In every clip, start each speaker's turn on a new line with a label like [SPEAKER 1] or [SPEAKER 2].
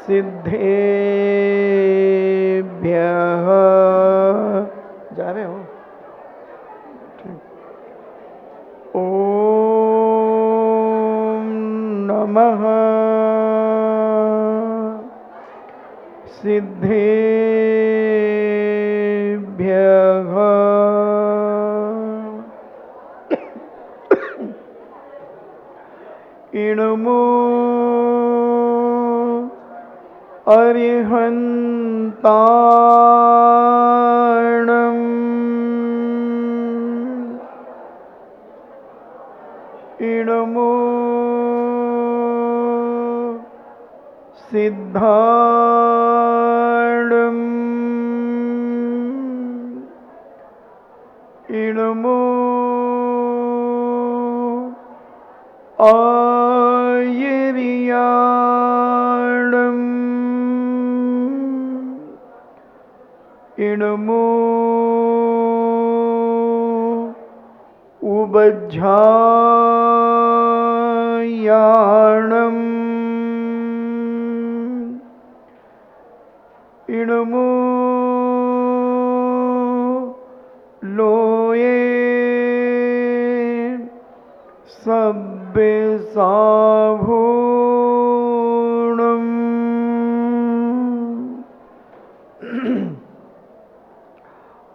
[SPEAKER 1] सिद्धेभ्यः। जा रहे हो? ओम नमः सिद्धेभ्यः। इणमो अरिहन्ताणम् इणमो सिद्धाणम् इणमो आयर्याणम् इणमो उबज्झायाणम् इणमो लोये सब्बेसाभूणम्।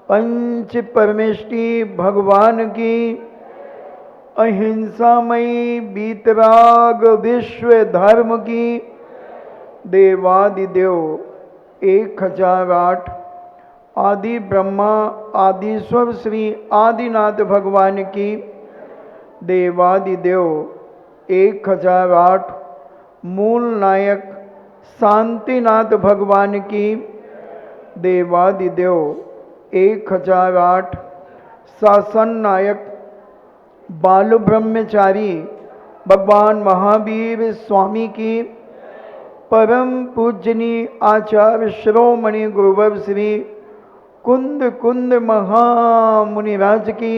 [SPEAKER 1] पंच परमेष्टि भगवान की अहिंसामयी बीतराग विश्व धर्म की देवादिदेव 1008 आदि ब्रह्मा आदिश्वर श्री आदिनाथ भगवान की देवादिदेव 1008 मूल नायक शांतिनाथ भगवान की देवादिदेव 1008 शासन नायक बाल ब्रह्मचारी भगवान महावीर स्वामी की परम पूजनीय आचार्य श्रोमणि गुरुवर श्री कुंद कुंद महामुनिराज की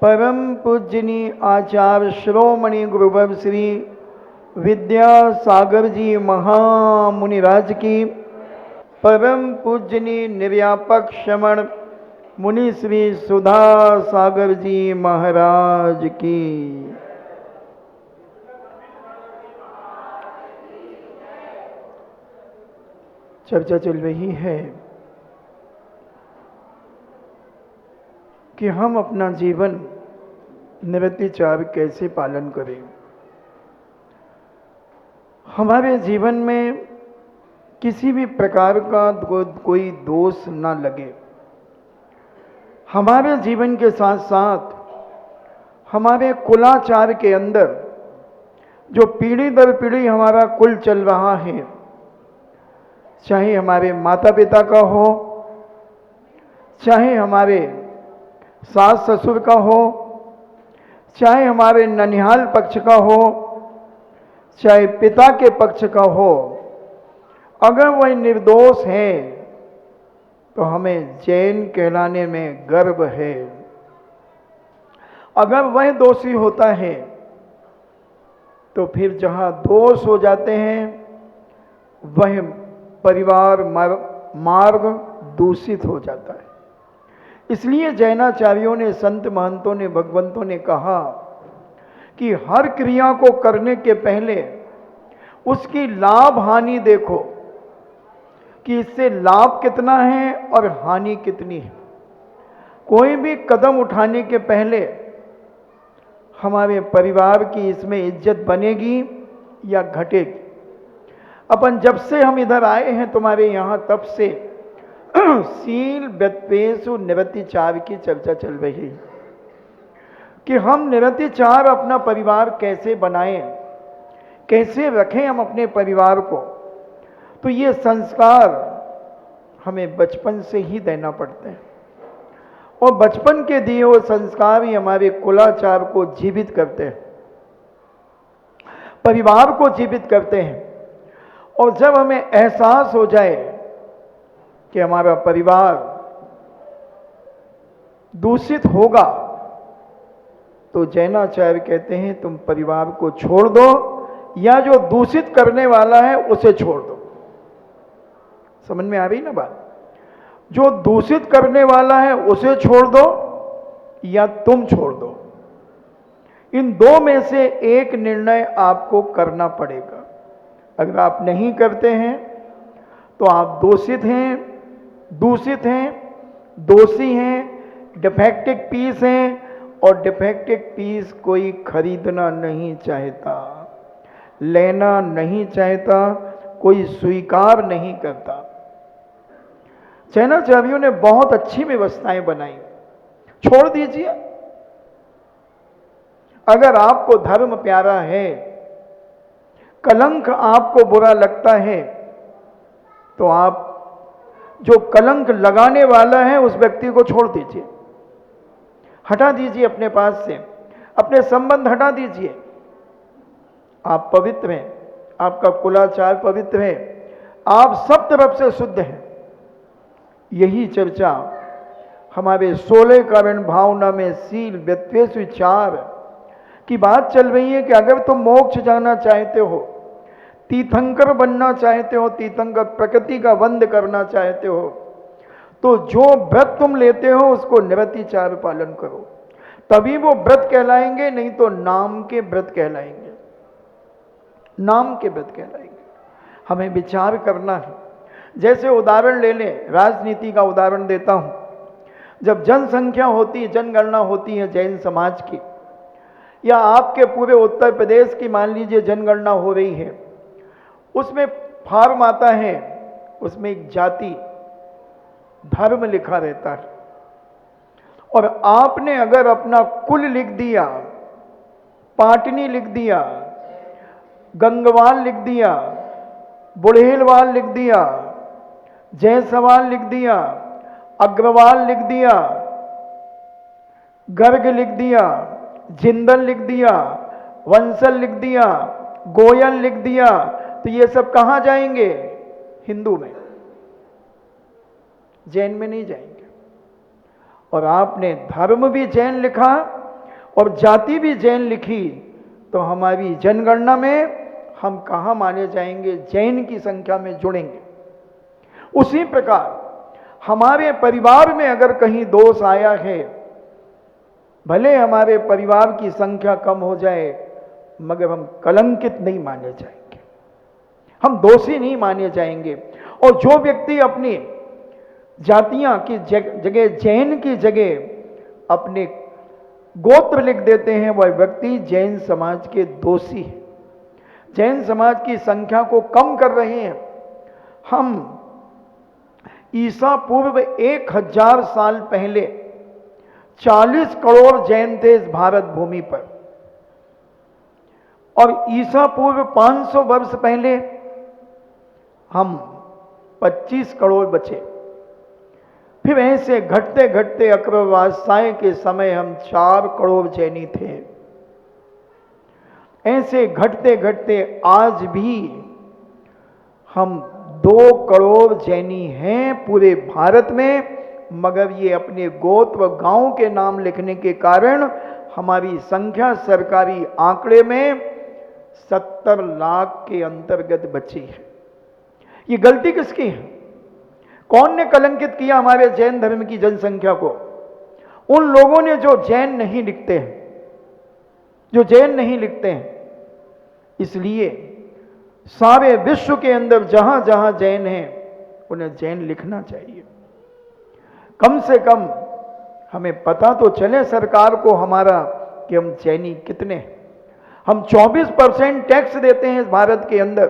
[SPEAKER 1] परम पूजनीय आचार्य श्रोमणि गुरुवर श्री विद्यासागर जी महामुनिराज की परम पूजनीय निर्यापक श्रमण मुनि श्री सुधा सागर जी महाराज की। चर्चा चल रही है कि हम अपना जीवन निरतिचार कैसे पालन करें। हमारे जीवन में किसी भी प्रकार का कोई दोष ना लगे। हमारे जीवन के साथ साथ हमारे कुलाचार के अंदर जो पीढ़ी दर पीढ़ी हमारा कुल चल रहा है, चाहे हमारे माता पिता का हो, चाहे हमारे सास ससुर का हो, चाहे हमारे ननिहाल पक्ष का हो, चाहे पिता के पक्ष का हो, अगर वह निर्दोष है तो हमें जैन कहलाने में गर्व है। अगर वह दोषी होता है तो फिर जहां दोष हो जाते हैं वह परिवार मार्ग दूषित हो जाता है। इसलिए जैनाचार्यों ने, संत महंतों ने, भगवंतों ने कहा कि हर क्रिया को करने के पहले उसकी लाभ हानि देखो कि इससे लाभ कितना है और हानि कितनी है। कोई भी कदम उठाने के पहले हमारे परिवार की इसमें इज्जत बनेगी या घटेगी। अपन जब से हम इधर आए हैं तुम्हारे यहाँ, तब से शील व्यत्वेषु निरतिचार की चर्चा चल रही है कि हम निरतिचार अपना परिवार कैसे बनाएं, कैसे रखें हम अपने परिवार को। तो ये संस्कार हमें बचपन से ही देना पड़ते हैं और बचपन के दिए हुए संस्कार ही हमारे कुलाचार को जीवित करते हैं, परिवार को जीवित करते हैं। और जब हमें एहसास हो जाए कि हमारा परिवार दूषित होगा तो जैनाचार्य कहते हैं तुम परिवार को छोड़ दो या जो दूषित करने वाला है उसे छोड़ दो। समझ में आ रही ना बात? जो दूषित करने वाला है उसे छोड़ दो या तुम छोड़ दो। इन दो में से एक निर्णय आपको करना पड़ेगा। अगर आप नहीं करते हैं तो आप दूषित हैं, दूषित हैं, दोषी हैं, डिफेक्टिव पीस हैं, और डिफेक्टिव पीस कोई खरीदना नहीं चाहता, लेना नहीं चाहता, कोई स्वीकार नहीं करता। चाइनाचार्यों ने बहुत अच्छी व्यवस्थाएं बनाई, छोड़ दीजिए। अगर आपको धर्म प्यारा है, कलंक आपको बुरा लगता है, तो आप जो कलंक लगाने वाला है उस व्यक्ति को छोड़ दीजिए, हटा दीजिए अपने पास से, अपने संबंध हटा दीजिए। आप पवित्र हैं, आपका कुलाचार पवित्र है, आप सब तरफ से शुद्ध हैं। यही चर्चा हमारे 16 कारण भावना में शील व्यत्वेष विचार की बात चल रही है कि अगर तुम मोक्ष जाना चाहते हो, तीर्थंकर बनना चाहते हो, तीर्थंकर प्रकृति का वंद करना चाहते हो, तो जो व्रत तुम लेते हो उसको निरतिचार पालन करो, तभी वो व्रत कहलाएंगे, नहीं तो नाम के व्रत कहलाएंगे, नाम के व्रत कहलाएंगे। हमें विचार करना है। जैसे उदाहरण ले लें, राजनीति का उदाहरण देता हूं। जब जनसंख्या होती है, जनगणना होती है जैन समाज की, या आपके पूरे उत्तर प्रदेश की मान लीजिए जनगणना हो रही है, उसमें फॉर्म आता है, उसमें एक जाति धर्म लिखा रहता है, और आपने अगर अपना कुल लिख दिया, पाटनी लिख दिया, गंगवाल लिख दिया, बुढ़ेलवाल लिख दिया, जायसवाल लिख दिया, अग्रवाल लिख दिया, गर्ग लिख दिया, जिंदल लिख दिया, वंसल लिख दिया, गोयल लिख दिया, तो ये सब कहां जाएंगे? हिंदू में, जैन में नहीं जाएंगे। और आपने धर्म भी जैन लिखा और जाति भी जैन लिखी, तो हमारी जनगणना में हम कहां माने जाएंगे? जैन की संख्या में जुड़ेंगे। उसी प्रकार हमारे परिवार में अगर कहीं दोष आया है, भले हमारे परिवार की संख्या कम हो जाए, मगर हम कलंकित नहीं माने जाएंगे, हम दोषी नहीं माने जाएंगे। और जो व्यक्ति अपनी जातियां की जगह, जैन की जगह अपने गोत्र लिख देते हैं, वह व्यक्ति जैन समाज के दोषी है, जैन समाज की संख्या को कम कर रहे हैं। हम ईसा पूर्व 1000 साल पहले 40 करोड़ जैन थे इस भारत भूमि पर, और ईसा पूर्व 500 वर्ष पहले हम 25 करोड़ बचे। फिर ऐसे घटते घटते अकबर बादशाह के समय हम 4 करोड़ जैनी थे। ऐसे घटते घटते आज भी हम 2 करोड़ जैनी हैं पूरे भारत में, मगर ये अपने गोत्र व गांव के नाम लिखने के कारण हमारी संख्या सरकारी आंकड़े में 70 लाख के अंतर्गत बची है। ये गलती किसकी है? कौन ने कलंकित किया हमारे जैन धर्म की जनसंख्या को? उन लोगों ने जो जैन नहीं लिखते हैं, जो जैन नहीं लिखते हैं। इसलिए सारे विश्व के अंदर जहां जहां जैन हैं, उन्हें जैन लिखना चाहिए। कम से कम हमें पता तो चले सरकार को हमारा कि हम जैनी कितने हैं। हम 24% टैक्स देते हैं इस भारत के अंदर,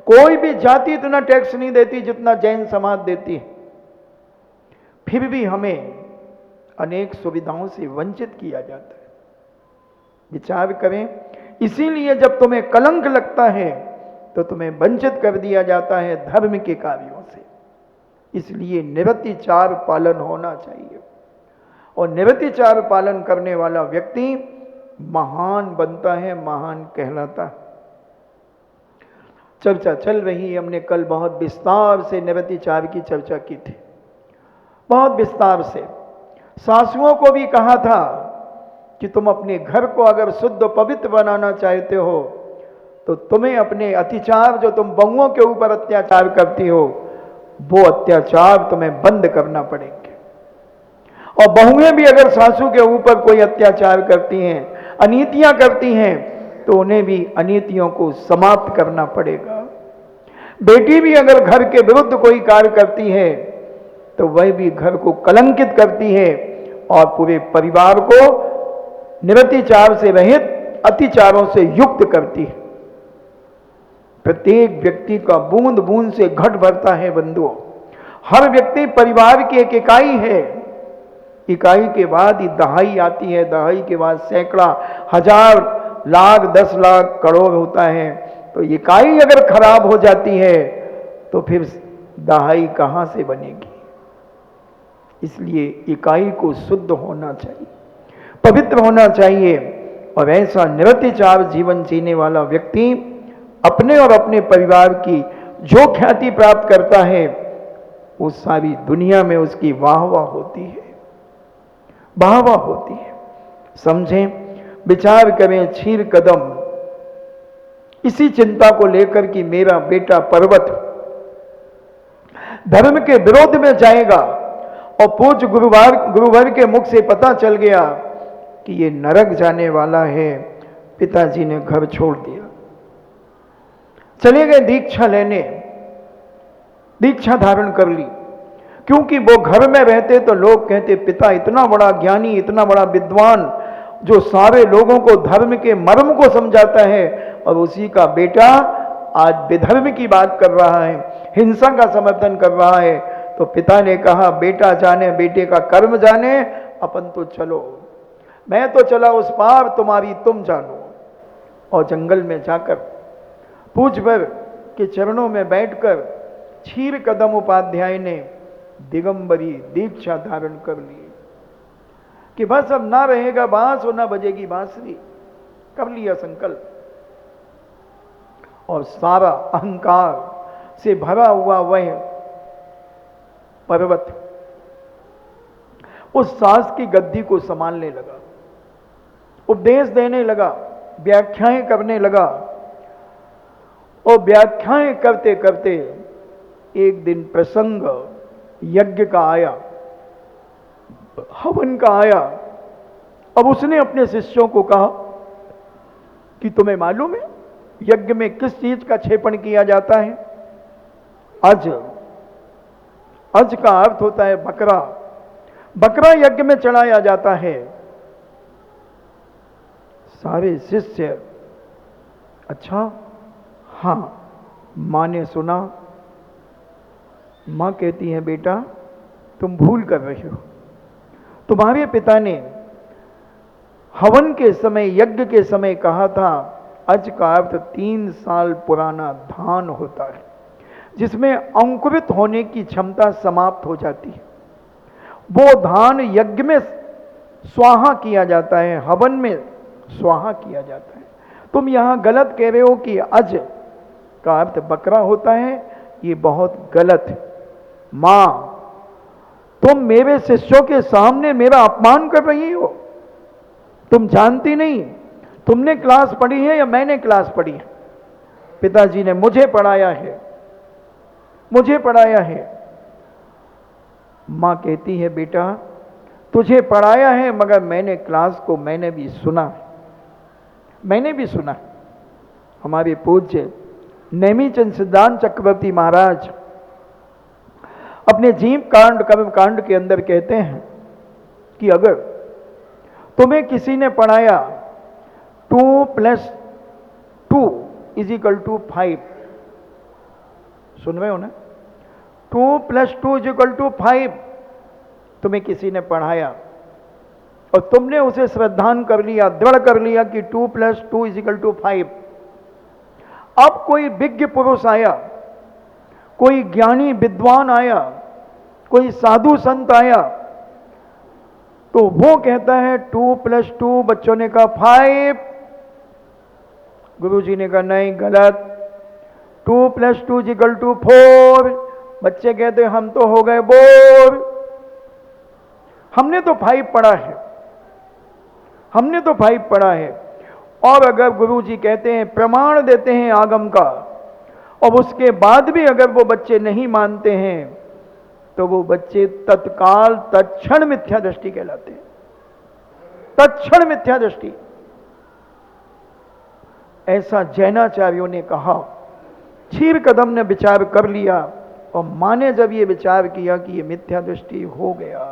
[SPEAKER 1] कोई भी जाति इतना टैक्स नहीं देती जितना जैन समाज देती है। फिर भी हमें अनेक सुविधाओं से वंचित किया जाता है। विचार करें, इसीलिए जब तुम्हें कलंक लगता है तो तुम्हें वंचित कर दिया जाता है धर्म के कार्यों से। इसलिए निरतिचार पालन होना चाहिए, और निरतिचार पालन करने वाला व्यक्ति महान बनता है, महान कहलाता है। चर्चा चल रही, हमने कल बहुत विस्तार से निरतिचार की चर्चा की थी, बहुत विस्तार से। सासुओं को भी कहा था कि तुम अपने घर को अगर शुद्ध पवित्र बनाना चाहते हो तो तुम्हें अपने अत्याचार, जो तुम बहुओं के ऊपर अत्याचार करती हो, वो अत्याचार तुम्हें बंद करना पड़ेंगे। और बहुएं भी अगर सासू के ऊपर कोई अत्याचार करती हैं, अनीतियां करती हैं, तो उन्हें भी अनीतियों को समाप्त करना पड़ेगा। बेटी भी अगर घर के विरुद्ध कोई कार्य करती है, तो वह भी घर को कलंकित करती है और पूरे परिवार को निरतिचार से रहित अतिचारों से युक्त करती है। प्रत्येक व्यक्ति का बूंद बूंद से घट भरता है बंधुओं। हर व्यक्ति परिवार की एक इकाई है। इकाई के बाद ही दहाई आती है, दहाई के बाद सैकड़ा, हजार, लाख, 10 लाख, करोड़ होता है। तो इकाई अगर खराब हो जाती है तो फिर दहाई कहां से बनेगी। इसलिए इकाई को शुद्ध होना चाहिए, पवित्र होना चाहिए। और ऐसा निरतिचार जीवन जीने वाला व्यक्ति अपने और अपने परिवार की जो ख्याति प्राप्त करता है, वो सारी दुनिया में उसकी वाह वाह होती है, वाह वाह होती है। समझें, विचार करें क्षीर कदम इसी चिंता को लेकर कि मेरा बेटा पर्वत धर्म के विरोध में जाएगा, और पूज्य गुरुवर के मुख से पता चल गया कि ये नरक जाने वाला है। पिताजी ने घर छोड़ दिया, चले गए दीक्षा लेने, दीक्षा धारण कर ली। क्योंकि वो घर में रहते तो लोग कहते पिता इतना बड़ा ज्ञानी, इतना बड़ा विद्वान, जो सारे लोगों को धर्म के मर्म को समझाता है, और उसी का बेटा आज विधर्म की बात कर रहा है, हिंसा का समर्थन कर रहा है। तो पिता ने कहा बेटा जाने, बेटे का कर्म जाने, अपन तो चलो, मैं तो चला उस पार, तुम्हारी तुम जानो। और जंगल में जाकर पूज्यवर के चरणों में बैठकर क्षीर कदम उपाध्याय ने दिगंबरी दीक्षा धारण कर ली कि बस अब ना रहेगा बांस और ना बजेगी बांसुरी। कर लिया संकल्प, और सारा अहंकार से भरा हुआ वह पर्वत उस सास की गद्दी को संभालने लगा, उपदेश देने लगा, व्याख्याएं करने लगा। और व्याख्याएं करते करते एक दिन प्रसंग यज्ञ का आया, हवन का आया। अब उसने अपने शिष्यों को कहा कि तुम्हें मालूम है यज्ञ में किस चीज का क्षेपण किया जाता है? अज। अज का अर्थ होता है बकरा। बकरा यज्ञ में चढ़ाया जाता है। सारे शिष्य अच्छा, हां, मां ने सुना। मां कहती है बेटा तुम भूल कर रहे हो, तुम्हारे पिता ने हवन के समय, यज्ञ के समय कहा था अज का अर्थ 3 साल पुराना धान होता है, जिसमें अंकुरित होने की क्षमता समाप्त हो जाती है। वो धान यज्ञ में स्वाहा किया जाता है, हवन में स्वाहा किया जाता है। तुम यहां गलत कह रहे हो कि अज का अर्थ बकरा होता है, ये बहुत गलत है। मां, तुम मेरे शिष्यों के सामने मेरा अपमान कर रही हो। तुम जानती नहीं, तुमने क्लास पढ़ी है या मैंने क्लास पढ़ी है? पिताजी ने मुझे पढ़ाया है, मुझे पढ़ाया है। मां कहती है बेटा तुझे पढ़ाया है, मगर मैंने क्लास को मैंने भी सुना है, मैंने भी सुना। हमारे पूज्य नेमीचंद सिद्धांत चक्रवर्ती महाराज अपने जीव कांड, कर्म कांड के अंदर कहते हैं कि अगर तुम्हें किसी ने पढ़ाया 2 + 2 = 5, सुन रहे हो ना? 2 + 2 = 5 तुम्हें किसी ने पढ़ाया और तुमने उसे श्रद्धान कर लिया, दृढ़ कर लिया कि 2 + 2 = 5। अब कोई विज्ञ पुरुष आया, कोई ज्ञानी विद्वान आया, कोई साधु संत आया, तो वो कहता है 2 + 2, बच्चों ने कहा 5, गुरुजी ने कहा नहीं, गलत, 2 + 2 = 4। बच्चे कहते हम तो हो गए बोर, हमने तो 5 पढ़ा है, हमने तो 5 पढ़ा है। और अगर गुरु जी कहते हैं, प्रमाण देते हैं आगम का, और उसके बाद भी अगर वो बच्चे नहीं मानते हैं, तो वो बच्चे तत्काल तत्क्षण मिथ्या दृष्टि कहलाते हैं। तत्क्षण मिथ्या दृष्टि, ऐसा जैनाचार्यों ने कहा। क्षीर कदम ने विचार कर लिया, और मां ने जब ये विचार किया कि ये मिथ्या दृष्टि हो गया,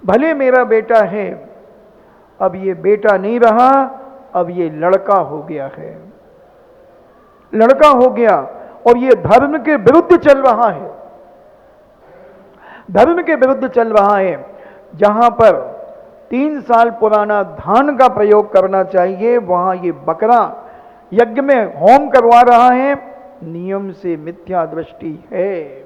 [SPEAKER 1] भले मेरा बेटा है, अब ये बेटा नहीं रहा, अब ये लड़का हो गया है, लड़का हो गया, और ये धर्म के विरुद्ध चल रहा है, धर्म के विरुद्ध चल रहा है। जहां पर 3 साल पुराना धान का प्रयोग करना चाहिए, वहां ये बकरा यज्ञ में होम करवा रहा है, नियम से मिथ्या दृष्टि है।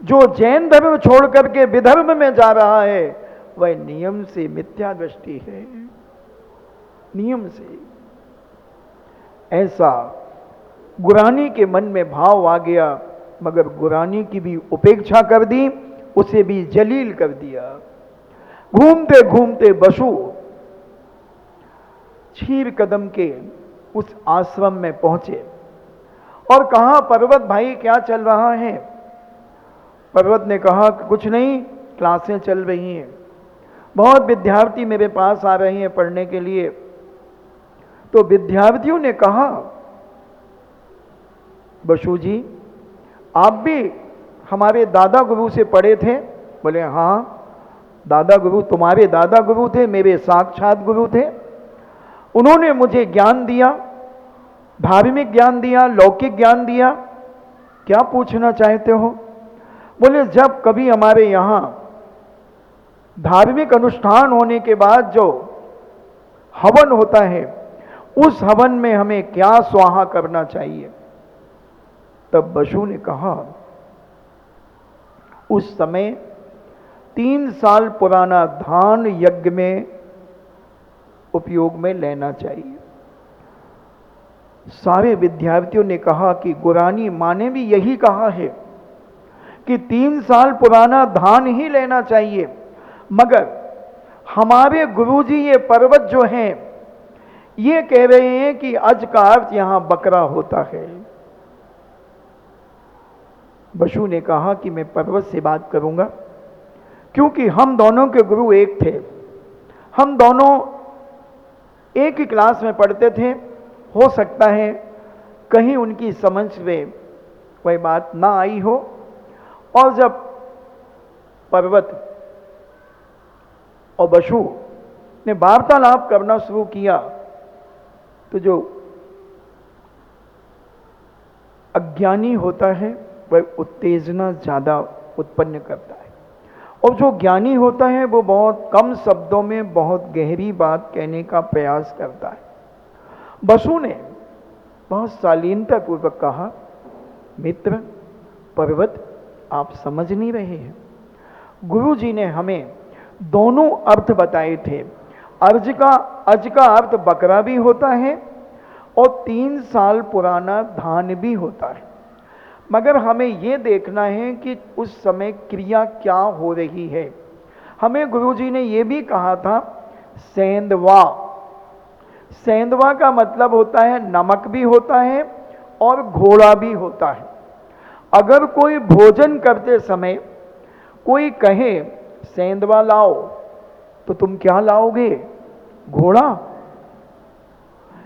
[SPEAKER 1] जो जैन धर्म छोड़ करके विधर्म में जा रहा है, वह नियम से मिथ्या दृष्टि है, नियम से। ऐसा गुरानी के मन में भाव आ गया, मगर गुरानी की भी उपेक्षा कर दी, उसे भी जलील कर दिया। घूमते घूमते बसु क्षीर कदम के उस आश्रम में पहुंचे और कहा, पर्वत भाई क्या चल रहा है? पर्वत ने कहा, कुछ नहीं, क्लासें चल रही हैं, बहुत विद्यार्थी मेरे पास आ रहे हैं पढ़ने के लिए। तो विद्यार्थियों ने कहा, बसु जी आप भी हमारे दादा गुरु से पढ़े थे? बोले हाँ, दादा गुरु तुम्हारे दादा गुरु थे, मेरे साक्षात गुरु थे। उन्होंने मुझे ज्ञान दिया, धार्मिक ज्ञान दिया, लौकिक ज्ञान दिया। क्या पूछना चाहते हो? बोले जब कभी हमारे यहाँ धार्मिक अनुष्ठान होने के बाद जो हवन होता है, उस हवन में हमें क्या स्वाहा करना चाहिए? तब बसु ने कहा, उस समय 3 साल पुराना धान यज्ञ में उपयोग में लेना चाहिए। सारे विद्यार्थियों ने कहा कि गुरानी मां ने भी यही कहा है कि 3 साल पुराना धान ही लेना चाहिए, मगर हमारे गुरुजी ये पर्वत जो हैं, ये कह रहे हैं कि अज का अर्थ यहां बकरा होता है। बसु ने कहा कि मैं पर्वत से बात करूंगा, क्योंकि हम दोनों के गुरु एक थे, हम दोनों एक ही क्लास में पढ़ते थे। हो सकता है कहीं उनकी समझ में वह बात ना आई हो। और जब पर्वत और बसु ने वार्तालाप करना शुरू किया, तो जो अज्ञानी होता है वह उत्तेजना ज्यादा उत्पन्न करता है, और जो ज्ञानी होता है वो बहुत कम शब्दों में बहुत गहरी बात कहने का प्रयास करता है। बसु ने बहुत शालीनता पूर्वक कहा, मित्र पर्वत आप समझ नहीं रहे हैं, गुरु जी ने हमें दोनों अर्थ बताए थे। अज का अर्थ बकरा भी होता है और 3 साल पुराना धान भी होता है, मगर हमें यह देखना है कि उस समय क्रिया क्या हो रही है। हमें गुरुजी ने यह भी कहा था सेंधवा, सेंधवा का मतलब होता है नमक भी होता है और घोड़ा भी होता है। अगर कोई भोजन करते समय कोई कहे सेंधवा लाओ, तो तुम क्या लाओगे? घोड़ा।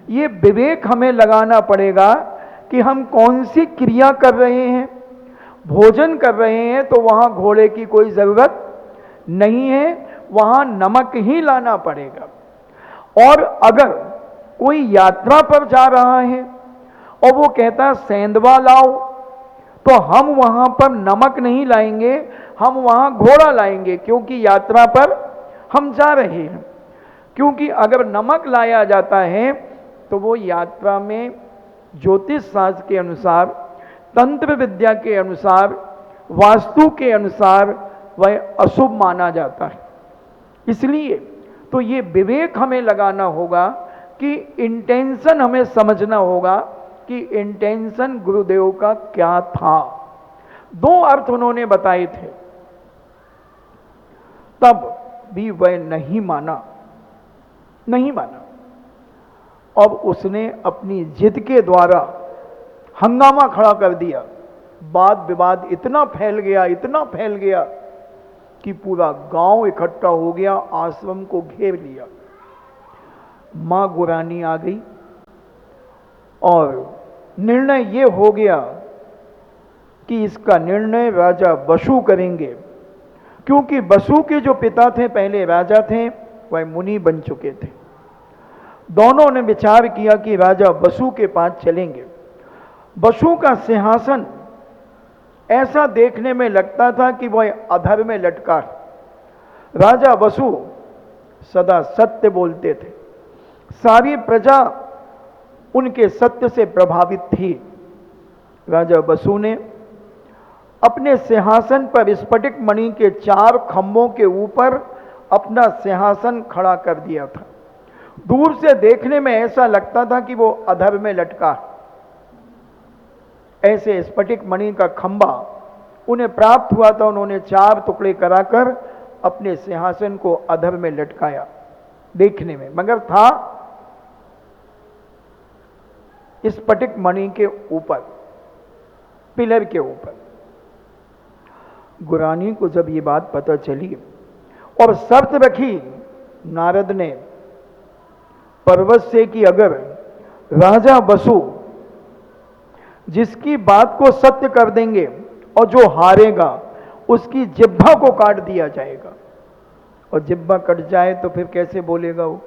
[SPEAKER 1] ये विवेक हमें लगाना पड़ेगा कि हम कौन सी क्रिया कर रहे हैं। भोजन कर रहे हैं तो वहां घोड़े की कोई जरूरत नहीं है, वहां नमक ही लाना पड़ेगा। और अगर कोई यात्रा पर जा रहा है और वो कहता है सेंधवा लाओ, तो हम वहां पर नमक नहीं लाएंगे, हम वहां घोड़ा लाएंगे, क्योंकि यात्रा पर हम जा रहे हैं। क्योंकि अगर नमक लाया जाता है तो वो यात्रा में ज्योतिष शास्त्र के अनुसार, तंत्र विद्या के अनुसार, वास्तु के अनुसार वह अशुभ माना जाता है। इसलिए तो ये विवेक हमें लगाना होगा कि इंटेंशन हमें समझना होगा कि इंटेंशन गुरुदेव का क्या था। 2 अर्थ उन्होंने बताए थे, तब भी वह नहीं माना, नहीं माना। अब उसने अपनी जिद के द्वारा हंगामा खड़ा कर दिया। वाद विवाद इतना फैल गया कि पूरा गांव इकट्ठा हो गया, आश्रम को घेर लिया। मां गुरानी आ गई और निर्णय ये हो गया कि इसका निर्णय राजा बसु करेंगे, क्योंकि बसु के जो पिता थे पहले राजा थे, वह मुनि बन चुके थे। दोनों ने विचार किया कि राजा बसु के पास चलेंगे। बसु का सिंहासन ऐसा देखने में लगता था कि वह अधर में लटका। राजा बसु सदा सत्य बोलते थे, सारी प्रजा उनके सत्य से प्रभावित थी। राजा बसु ने अपने सिंहासन पर स्फटिक मणि के 4 खंभों के ऊपर अपना सिंहासन खड़ा कर दिया था। दूर से देखने में ऐसा लगता था कि वो अधर में लटका। ऐसे स्फटिक मणि का खंभा उन्हें प्राप्त हुआ था। उन्होंने 4 टुकड़े कराकर अपने सिंहासन को अधर में लटकाया देखने में, मगर था स्फटिक मणि के ऊपर, पिलर के ऊपर। गुरानी को जब ये बात पता चली और शर्त रखी नारद ने पर्वत से कि अगर राजा बसु जिसकी बात को सत्य कर देंगे और जो हारेगा उसकी जिह्वा को काट दिया जाएगा, और जिह्वा कट जाए तो फिर कैसे बोलेगा वो,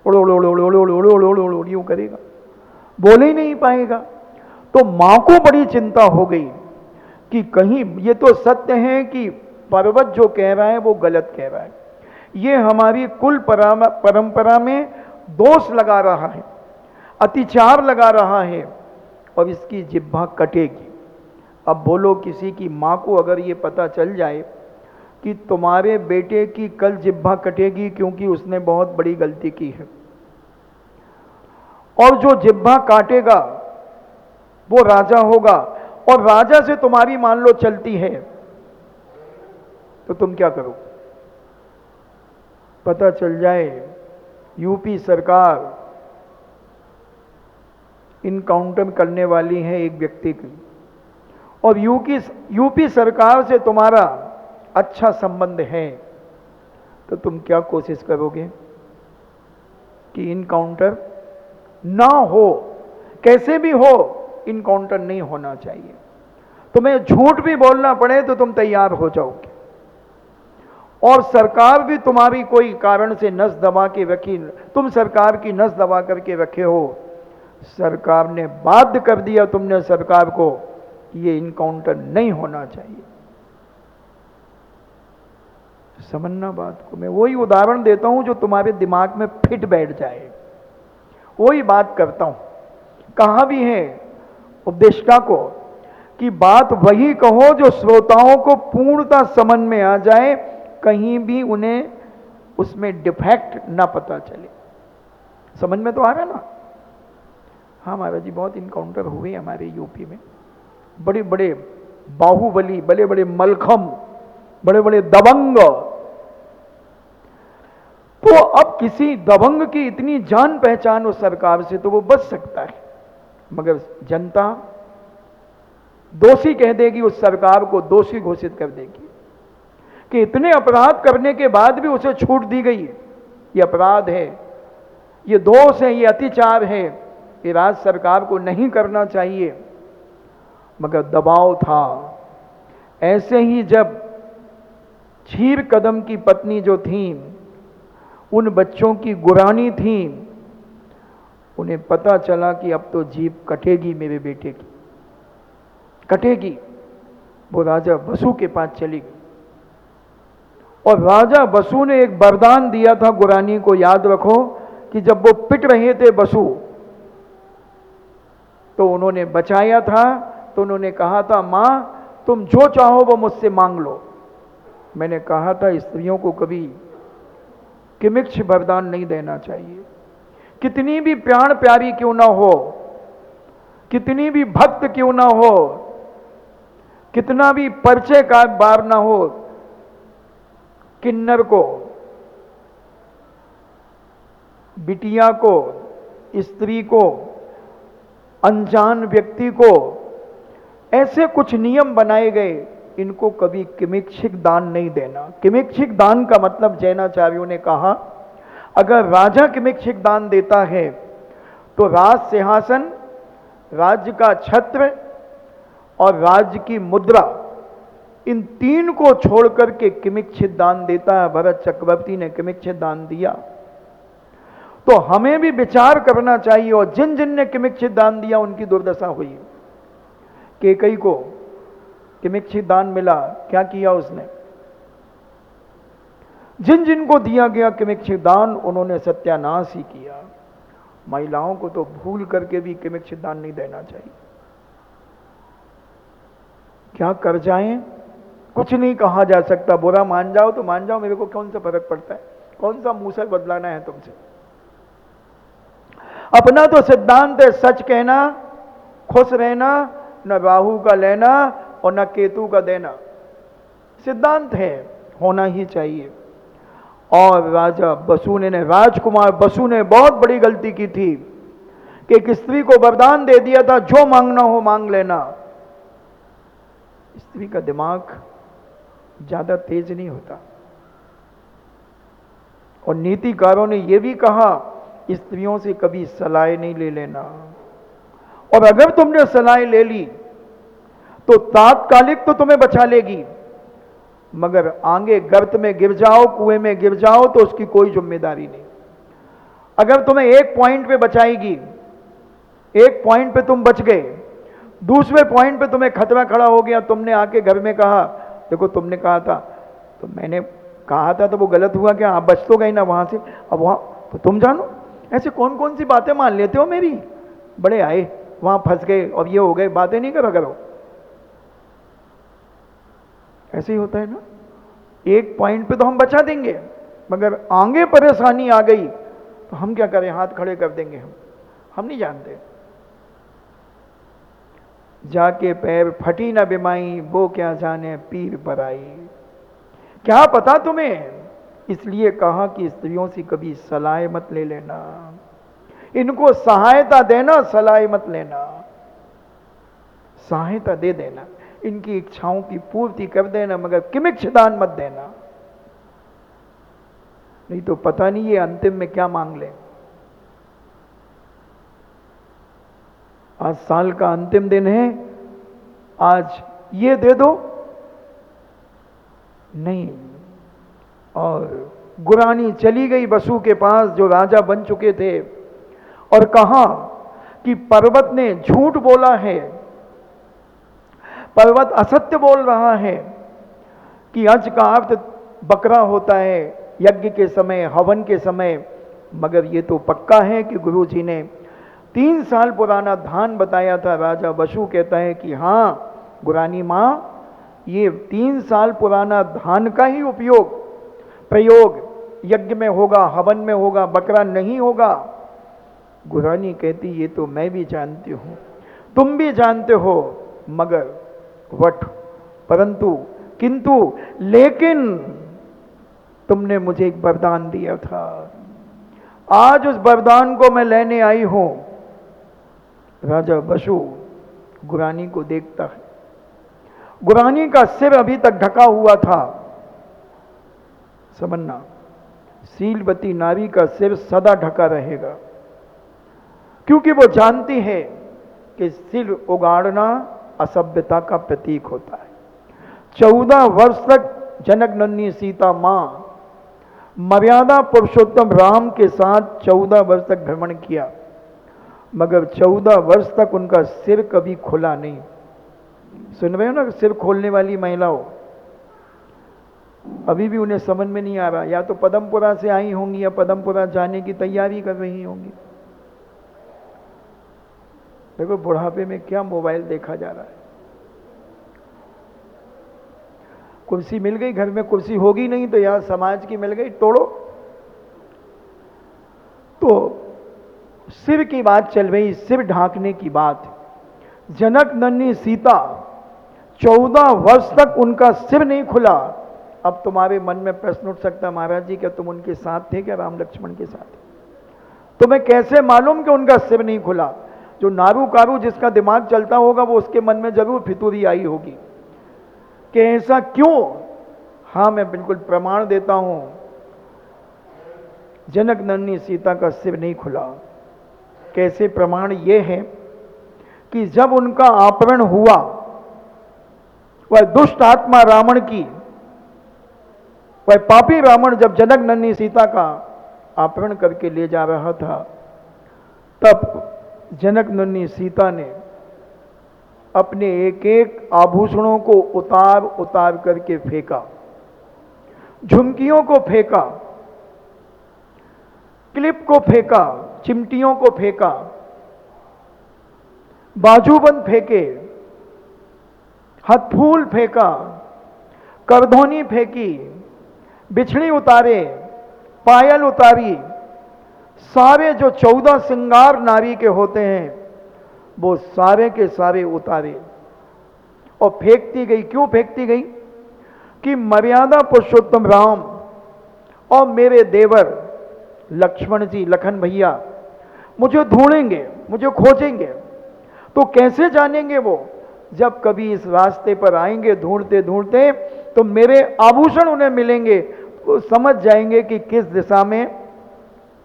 [SPEAKER 1] ओड़ो यूं करेगा, बोल ही नहीं पाएगा। तो मां को बड़ी चिंता हो गई कि कहीं ये तो सत्य है कि पर्वत जो कह रहा है वो गलत कह रहा है, ये हमारी कुल परंपरा में दोष लगा रहा है, अतिचार लगा रहा है, और इसकी जिह्वा कटेगी। अब बोलो किसी की मां को अगर ये पता चल जाए कि तुम्हारे बेटे की कल जिह्वा कटेगी क्योंकि उसने बहुत बड़ी गलती की है, और जो जिह्वा काटेगा वो राजा होगा, और राजा से तुम्हारी मान लो चलती है, तो तुम क्या करो? पता चल जाए यूपी सरकार इनकाउंटर करने वाली है एक व्यक्ति की, और यूपी सरकार से तुम्हारा अच्छा संबंध है, तो तुम क्या कोशिश करोगे कि इनकाउंटर ना हो, कैसे भी हो इनकाउंटर नहीं होना चाहिए। तुम्हें झूठ भी बोलना पड़े तो तुम तैयार हो जाओगे, और सरकार भी तुम्हारी कोई कारण से नस दबा के रखी, तुम सरकार की नस दबा करके रखे हो, सरकार ने बाध्य कर दिया तुमने सरकार को कि ये इनकाउंटर नहीं होना चाहिए। समझना बात को, मैं वही उदाहरण देता हूं जो तुम्हारे दिमाग में फिट बैठ जाए, वही बात करता हूं। कहा भी है उपदेष्टा को कि बात वही कहो जो श्रोताओं को पूर्णता समझ में आ जाए, कहीं भी उन्हें उसमें डिफेक्ट ना पता चले। समझ में तो आ रहा ना? हाँ महाराज जी, बहुत इनकाउंटर हुए हमारे यूपी में, बड़े बड़े बाहुबली, बड़े बड़े मलखम, बड़े बड़े दबंग। तो अब किसी दबंग की इतनी जान पहचान उस सरकार से तो वो बच सकता है, मगर जनता दोषी कह देगी, उस सरकार को दोषी घोषित कर देगी कि इतने अपराध करने के बाद भी उसे छूट दी गई, ये अपराध है, ये दोष है, ये अतिचार है, ये राज्य सरकार को नहीं करना चाहिए, मगर दबाव था। ऐसे ही जब क्षीर कदम की पत्नी जो थी, उन बच्चों की गुरानी थी, उन्हें पता चला कि अब तो जीभ कटेगी मेरे बेटे की, कटेगी। वो राजा बसु के पास चली गई, और राजा बसु ने एक वरदान दिया था गुरानी को, याद रखो, कि जब वो पिट रहे थे बसु, तो उन्होंने बचाया था, तो उन्होंने कहा था मां तुम जो चाहो वो मुझसे मांग लो। मैंने कहा था स्त्रियों को कभी किमिक्ष वरदान नहीं देना चाहिए, कितनी भी प्राण प्यारी क्यों ना हो, कितनी भी भक्त क्यों ना हो, कितना भी परिचय का बार ना हो, किन्नर को, बिटिया को स्त्री को, अनजान व्यक्ति को, ऐसे कुछ नियम बनाए गए, इनको कभी किमिच्छिक दान नहीं देना। किमिच्छिक दान का मतलब जैनाचार्यों ने कहा, अगर राजा किमिच्छिक दान देता है तो राज सिंहासन, राज्य का छत्र और राज्य की मुद्रा, इन तीन को छोड़ करके किमिच्छित दान देता है। भरत चक्रवर्ती ने किमिच्छित दान दिया, तो हमें भी विचार करना चाहिए। और जिन जिन ने किमिच्छित दान दिया उनकी दुर्दशा हुई। केकई को किमिच्छित दान मिला, क्या किया उसने? जिन जिन को दिया गया किमिच्छित दान, उन्होंने सत्यानाश ही किया। महिलाओं को तो भूल करके भी किमिच्छित दान नहीं देना चाहिए। क्या कर जाएं, कुछ नहीं कहा जा सकता। बुरा मान जाओ तो मान जाओ, मेरे को कौन सा फर्क पड़ता है, कौन सा मूसर बदलाना है तुमसे। अपना तो सिद्धांत है सच कहना, खुश रहना, न राहु का लेना और न केतु का देना। सिद्धांत है, होना ही चाहिए। और राजा बसु ने, राजकुमार बसु ने बहुत बड़ी गलती की थी कि एक स्त्री को वरदान दे दिया था, जो मांगना हो मांग लेना। स्त्री का दिमाग ज्यादा तेज नहीं होता। और नीतिकारों ने यह भी कहा, स्त्रियों से कभी सलाह नहीं ले लेना। और अगर तुमने सलाह ले ली तो तात्कालिक तो तुम्हें बचा लेगी, मगर आगे गर्त में गिर जाओ, कुएं में गिर जाओ तो उसकी कोई जिम्मेदारी नहीं। अगर तुम्हें एक पॉइंट पे बचाएगी, एक पॉइंट पे तुम बच गए, दूसरे पॉइंट पे तुम्हें खतरा खड़ा हो गया, तुमने आके घर में कहा, देखो तुमने कहा था, तो मैंने कहा था तो वो गलत हुआ क्या? आप बच तो गए ना वहां से, अब वहां तो तुम जानो। ऐसे कौन कौन सी बातें मान लेते हो मेरी, बड़े आए वहां फंस गए और ये हो गए, बातें नहीं करा करो। ऐसे ही होता है ना, एक पॉइंट पे तो हम बचा देंगे, मगर आगे परेशानी आ गई तो हम क्या करें, हाथ खड़े कर देंगे। हम नहीं जानते। जाके पैर फटी ना बिमाई, वो क्या जाने पीर बराई। क्या पता तुम्हें, इसलिए कहा कि स्त्रियों से कभी सलाह मत ले लेना, इनको सहायता देना, सलाह मत लेना। सहायता दे देना, इनकी इच्छाओं की पूर्ति कर देना, मगर किमिच्छित दान मत देना, नहीं तो पता नहीं ये अंतिम में क्या मांग ले। आज साल का अंतिम दिन है, आज ये दे दो, नहीं। और गुरानी चली गई बसु के पास, जो राजा बन चुके थे, और कहा कि पर्वत ने झूठ बोला है, पर्वत असत्य बोल रहा है कि अज का अर्थ बकरा होता है यज्ञ के समय, हवन के समय। मगर ये तो पक्का है कि गुरु जी ने 3 साल पुराना धान बताया था। राजा बसु कहता है कि हाँ गुरानी मां, ये 3 साल पुराना धान का ही प्रयोग यज्ञ में होगा, हवन में होगा, बकरा नहीं होगा। गुरानी कहती ये तो मैं भी जानती हूं, तुम भी जानते हो, मगर वट, परंतु, किंतु, लेकिन तुमने मुझे एक वरदान दिया था, आज उस वरदान को मैं लेने आई हूं। राजा बसु गुरानी को देखता है। गुरानी का सिर अभी तक ढका हुआ था। समझना, शीलवती नारी का सिर सदा ढका रहेगा, क्योंकि वो जानती है कि सिर उगाड़ना असभ्यता का प्रतीक होता है। 14 वर्ष तक जनक नंदिनी सीता मां मर्यादा पुरुषोत्तम राम के साथ 14 वर्ष तक भ्रमण किया, मगर 14 वर्ष तक उनका सिर कभी खुला नहीं। सुन रहे हो ना, सिर खोलने वाली महिलाओं, अभी भी उन्हें समझ में नहीं आ रहा, या तो पदमपुरा से आई होंगी या पदमपुरा जाने की तैयारी कर रही होंगी। देखो बुढ़ापे में क्या मोबाइल देखा जा रहा है। कुर्सी मिल गई, घर में कुर्सी होगी नहीं तो यहां समाज की मिल गई, तोड़ो। तो सिर की बात चल रही, सिर ढांकने की बात। जनक नंदिनी सीता 14 वर्ष तक उनका सिर नहीं खुला। अब तुम्हारे मन में प्रश्न उठ सकता, महाराज जी क्या तुम उनके साथ थे क्या, राम लक्ष्मण के साथ? तुम्हें कैसे मालूम कि उनका सिर नहीं खुला? जो नारू कारू जिसका दिमाग चलता होगा वो उसके मन में जरूर फितूरी आई होगी कि ऐसा क्यों। हाँ, मैं बिल्कुल प्रमाण देता हूं, जनक नन्ही सीता का सिर नहीं खुला। कैसे प्रमाण? ये है कि जब उनका अपहरण हुआ, वह दुष्ट आत्मा रावण की, वह पापी रावण जब जनक नन्ही सीता का अपहरण करके ले जा रहा था, तब जनक नन्ही सीता ने अपने एक एक आभूषणों को उतार उतार करके फेंका, झुमकियों को फेंका, क्लिप को फेंका, चिमटियों को फेंका, बाजूबंद फेंके, हथफूल फेंका, करधोनी फेंकी, बिछड़ी उतारे, पायल उतारी, सारे जो 14 श्रृंगार नारी के होते हैं वो सारे के सारे उतारे और फेंकती गई। क्यों फेंकती गई? कि मर्यादा पुरुषोत्तम राम और मेरे देवर लक्ष्मण जी, लखन भैया मुझे ढूंढेंगे, मुझे खोजेंगे। तो कैसे जानेंगे वो? जब कभी इस रास्ते पर आएंगे ढूंढते ढूंढते तो मेरे आभूषण उन्हें मिलेंगे, वो समझ जाएंगे कि किस दिशा में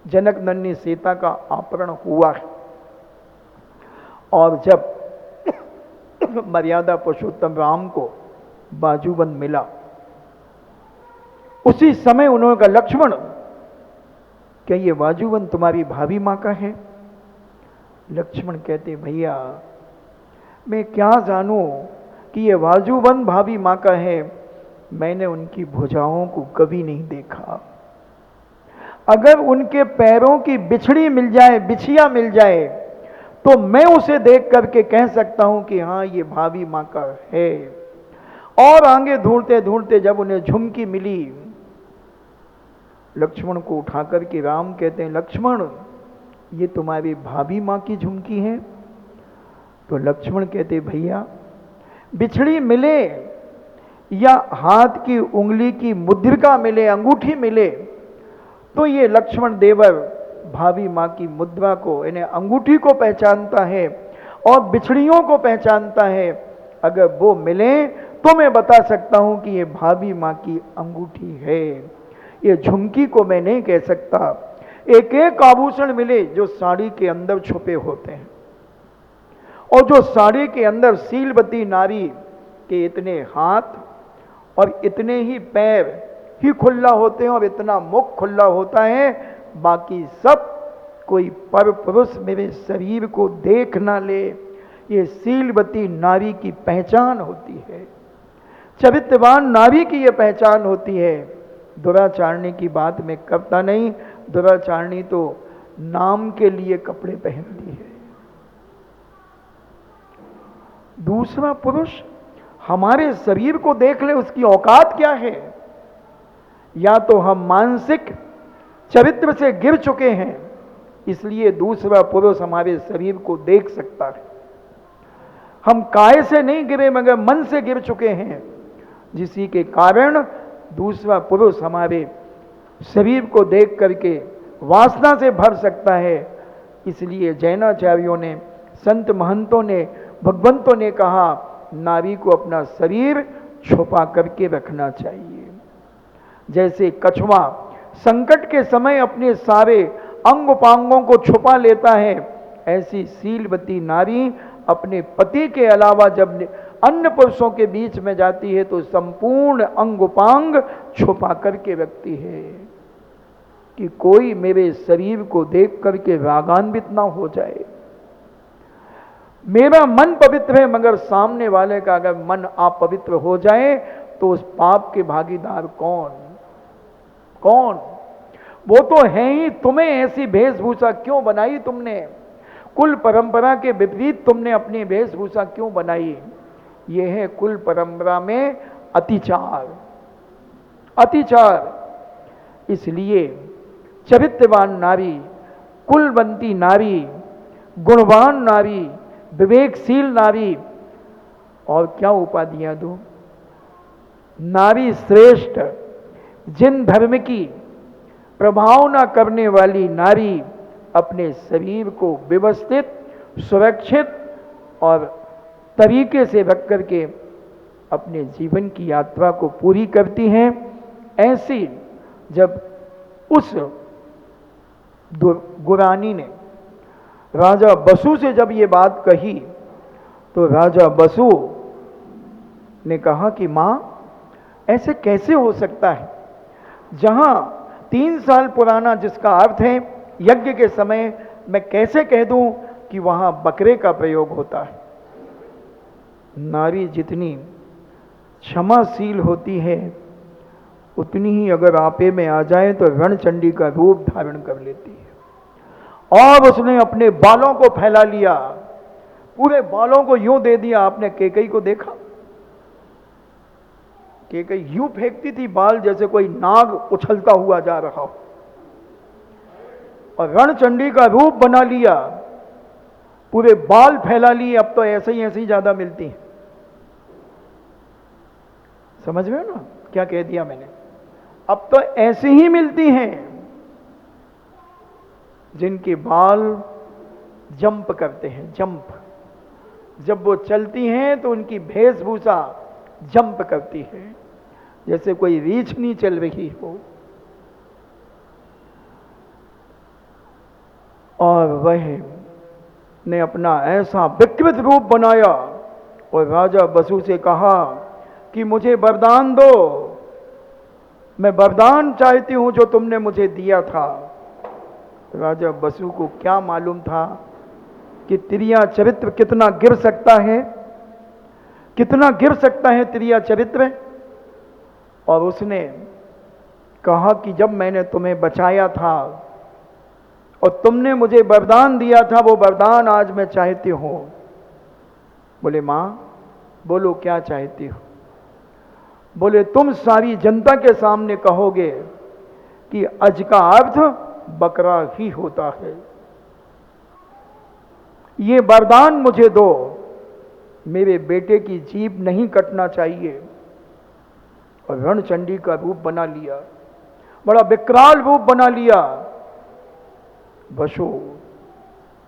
[SPEAKER 1] जनक नन्ही सीता का अपहरण हुआ है। और जब मर्यादा पुरुषोत्तम राम को बाजूबंद मिला, उसी समय उन्होंने कहा, लक्ष्मण क्या ये बाजूबंद तुम्हारी भाभी मां का है? लक्ष्मण कहते, भैया मैं क्या जानूं कि ये बाजूबंद भाभी मां का है, मैंने उनकी भुजाओं को कभी नहीं देखा। अगर उनके पैरों की बिछड़ी मिल जाए, बिछिया मिल जाए, तो मैं उसे देख करके कह सकता हूं कि हां ये भाभी मां का है। और आगे ढूंढते ढूंढते जब उन्हें झुमकी मिली, लक्ष्मण को उठा करके राम कहते हैं, लक्ष्मण ये तुम्हारी भाभी मां की झुमकी है? तो लक्ष्मण कहते, भैया बिछड़ी मिले या हाथ की उंगली की मुद्रिका मिले, अंगूठी मिले, तो ये लक्ष्मण देवर भाभी मां की मुद्रा को, इन्हें अंगूठी को पहचानता है और बिछड़ियों को पहचानता है। अगर वो मिले तो मैं बता सकता हूं कि ये भाभी मां की अंगूठी है, ये झुमकी को मैं नहीं कह सकता। एक एक आभूषण मिले जो साड़ी के अंदर छुपे होते हैं, और जो साड़ी के अंदर सीलवती नारी के इतने हाथ और इतने ही पैर ही खुला होते हैं और इतना मुख खुला होता है, बाकी सब कोई पर पुरुष मेरे शरीर को देख ना ले, ये सीलवती नारी की पहचान होती है, चरित्रवान नारी की ये पहचान होती है। दुराचारणी की बात मैं करता नहीं, दुराचारणी तो नाम के लिए कपड़े पहनती है। दूसरा पुरुष हमारे शरीर को देख ले, उसकी औकात क्या है? या तो हम मानसिक चरित्र से गिर चुके हैं, इसलिए दूसरा पुरुष हमारे शरीर को देख सकता है। हम काय से नहीं गिरे मगर मन से गिर चुके हैं, जिसी के कारण दूसरा पुरुष हमारे शरीर को देख करके वासना से भर सकता है। इसलिए जैनाचार्यों ने, संत महंतों ने, भगवंतों ने कहा, नारी को अपना शरीर छुपा करके रखना चाहिए। जैसे कछुआ संकट के समय अपने सारे अंग उपांगों को छुपा लेता है, ऐसी सीलवती नारी अपने पति के अलावा जब अन्य पुरुषों के बीच में जाती है तो संपूर्ण अंग उपांग छुपा करके रखती है कि कोई मेरे शरीर को देख करके रागान्वित ना हो जाए। मेरा मन पवित्र है मगर सामने वाले का अगर मन अपवित्र हो जाए तो उस पाप के भागीदार कौन? वो तो है ही। तुम्हें ऐसी वेशभूषा क्यों बनाई तुमने? कुल परंपरा के विपरीत तुमने अपनी वेशभूषा क्यों बनाई? यह है कुल परंपरा में अतिचार। इसलिए चरित्रवान नारी, कुलवंती नारी, गुणवान नारी, विवेकशील नारी, और क्या उपाधियां दो, नारी श्रेष्ठ, जिन धर्म की प्रभाव न करने वाली नारी, अपने शरीर को व्यवस्थित, सुरक्षित और तरीके से रख करके अपने जीवन की यात्रा को पूरी करती हैं। ऐसी जब उस गुरानी ने राजा बसु से जब ये बात कही तो राजा बसु ने कहा कि मां, ऐसे कैसे हो सकता है, जहां 3 साल पुराना जिसका अर्थ है यज्ञ के समय मैं कैसे कह दूं कि वहां बकरे का प्रयोग होता है। नारी जितनी क्षमाशील होती है उतनी ही अगर आपे में आ जाए तो रणचंडी का रूप धारण कर लेती है। और उसने अपने बालों को फैला लिया, पूरे बालों को यूं दे दिया। आपने कैकेयी को देखा, कैकेयी यूं फेंकती थी बाल जैसे कोई नाग उछलता हुआ जा रहा हो, और रणचंडी का रूप बना लिया, पूरे बाल फैला लिए। अब तो ऐसे ही ज्यादा मिलती हैं। समझ में ना क्या कह दिया मैंने? अब तो ऐसे ही मिलती हैं जिनके बाल जंप करते हैं, जंप। जब वो चलती हैं तो उनकी वेशभूषा जंप करती है, जैसे कोई रीछनी चल रही हो। और वह ने अपना ऐसा विकृत रूप बनाया और राजा बसु से कहा कि मुझे वरदान दो, मैं वरदान चाहती हूं जो तुमने मुझे दिया था। राजा बसु को क्या मालूम था कि त्रिया चरित्र कितना गिर सकता है, कितना गिर सकता है त्रिया चरित्र। और उसने कहा कि जब मैंने तुम्हें बचाया था और तुमने मुझे वरदान दिया था, वो वरदान आज मैं चाहती हूं। बोले मां, बोलो क्या चाहती हो? बोले तुम सारी जनता के सामने कहोगे कि अज का अर्थ बकरा ही होता है, ये वरदान मुझे दो, मेरे बेटे की जीभ नहीं कटना चाहिए। और रणचंडी का रूप बना लिया, बड़ा विकराल रूप बना लिया। बसु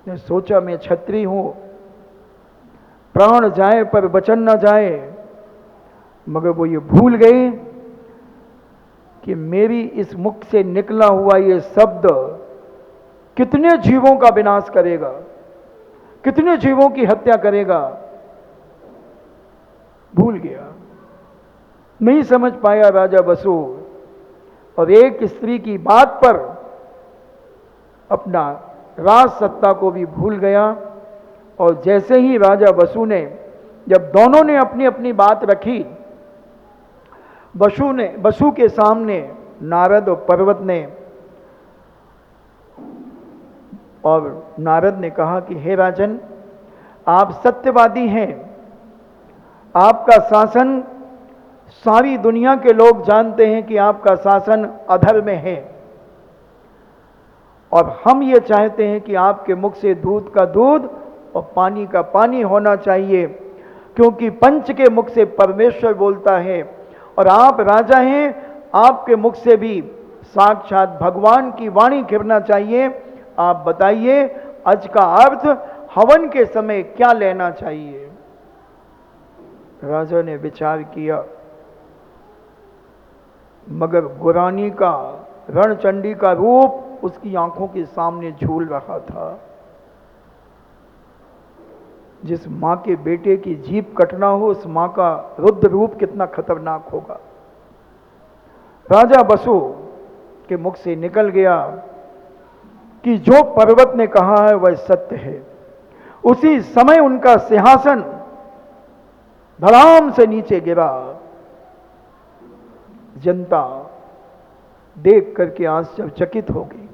[SPEAKER 1] ने सोचा मैं क्षत्रिय हूं, प्राण जाए पर वचन न जाए, मगर वो ये भूल गए कि मेरी इस मुख से निकला हुआ ये शब्द कितने जीवों का विनाश करेगा, कितने जीवों की हत्या करेगा। भूल गया, नहीं समझ पाया राजा बसु, और एक स्त्री की बात पर अपना राज सत्ता को भी भूल गया। और जैसे ही राजा बसु ने, जब दोनों ने अपनी अपनी बात रखी, बसु के सामने नारद और पर्वत ने, और नारद ने कहा कि हे राजन, आप सत्यवादी हैं, आपका शासन सारी दुनिया के लोग जानते हैं कि आपका शासन अधर्म है, और हम ये चाहते हैं कि आपके मुख से दूध का दूध और पानी का पानी होना चाहिए, क्योंकि पंच के मुख से परमेश्वर बोलता है और आप राजा हैं, आपके मुख से भी साक्षात भगवान की वाणी गिरना चाहिए। आप बताइए आज का अर्थ हवन के समय क्या लेना चाहिए? राजा ने विचार किया, मगर गुरानी का, रणचंडी का रूप उसकी आंखों के सामने झूल रहा था। जिस मां के बेटे की जीभ कटना हो, उस मां का रुद्र रूप कितना खतरनाक होगा। राजा बसु के मुख से निकल गया कि जो पर्वत ने कहा है वह सत्य है। उसी समय उनका सिंहासन धड़ाम से नीचे गिरा। जनता देख करके आश्चर्यचकित हो गई,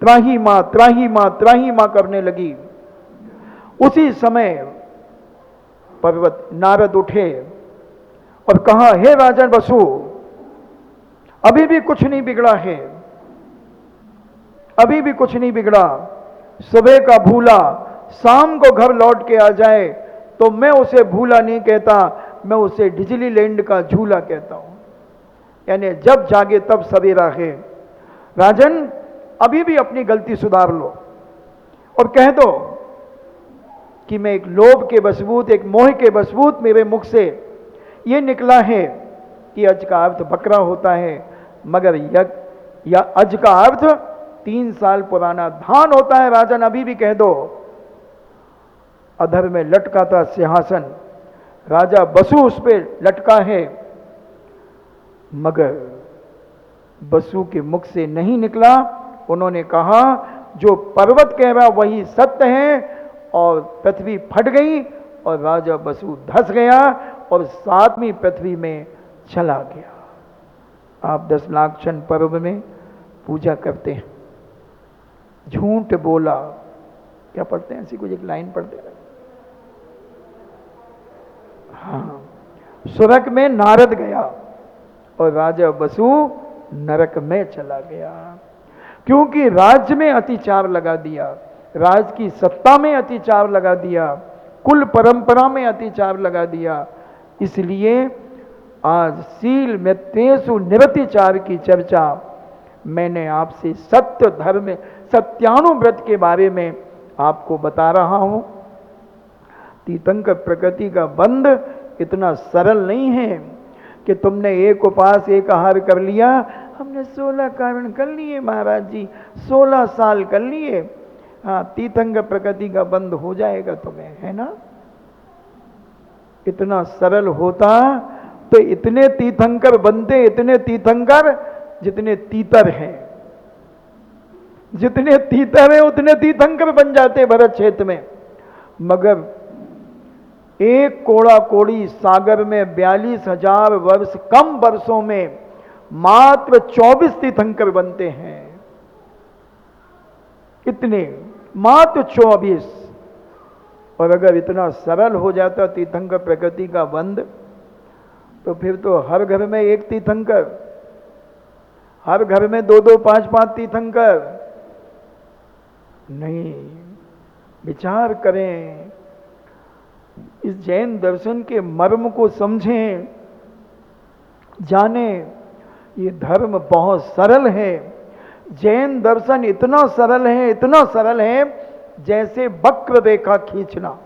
[SPEAKER 1] त्राही मां, त्राही मां, त्राही मां करने लगी। उसी समय पर्वत नारद उठे और कहा, हे राजन बसु, अभी भी कुछ नहीं बिगड़ा है, अभी भी कुछ नहीं बिगड़ा। सुबह का भूला शाम को घर लौट के आ जाए तो मैं उसे भूला नहीं कहता, मैं उसे डिज्नीलैंड का झूला कहता हूं। यानी जब जागे तब सवेरा है। राजन, अभी भी अपनी गलती सुधार लो और कह दो कि मैं एक लोभ के वशबूत, एक मोह के वशबूत मेरे मुख से ये निकला है कि अज का अर्थ बकरा होता है, मगर यज्ञ या अज का अर्थ 3 साल पुराना धान होता है। राजन, अभी भी कह दो। अधर में लटका था सिंहासन, राजा बसु उस पे लटका है, मगर बसु के मुख से नहीं निकला। उन्होंने कहा जो पर्वत कह रहा वही सत्य है, और पृथ्वी फट गई और राजा बसु धस गया और 7वीं पृथ्वी में चला गया। आप 10 लाख क्षण पर्व में पूजा करते हैं, झूठ बोला, क्या पढ़ते हैं, ऐसी कुछ एक लाइन पढ़ते हैं। हाँ, स्वर्ग में नारद गया और राजा बसु नरक में चला गया, क्योंकि राज्य में अतिचार लगा दिया, राज की सत्ता में अतिचार लगा दिया, कुल परंपरा में अतिचार लगा दिया। इसलिए आज शील मित्येषु निरतिचार की चर्चा मैंने आपसे सत्य धर्म सत्यानुव्रत के बारे में आपको बता रहा हूं। तीर्थंकर प्रकृति का बंध इतना सरल नहीं है कि तुमने एक उपास एक आहार कर लिया। हमने 16 कारण कर लिए महाराज जी, 16 साल कर लिए। हाँ, तीर्थंकर प्रकृति का बंध हो जाएगा तुम्हें, है ना। इतना सरल होता तो इतने तीर्थंकर बनते, इतने तीर्थंकर जितने तीतर हैं। जितने तीतर हैं उतने तीर्थंकर बन जाते भरत क्षेत्र में। मगर एक कोड़ा कोड़ी सागर में 42,000 वर्ष कम वर्षों में मात्र 24 तीर्थंकर बनते हैं। इतने मात्र 24। और अगर इतना सरल हो जाता तीर्थंकर प्रकृति का बंध, तो फिर तो हर घर में एक तीर्थंकर, हर घर में 2-2, 5-5 तीर्थंकर। नहीं, विचार करें, इस जैन दर्शन के मर्म को समझें, जानें। ये धर्म बहुत सरल है। जैन दर्शन इतना सरल है, इतना सरल है जैसे वक्र रेखा खींचना।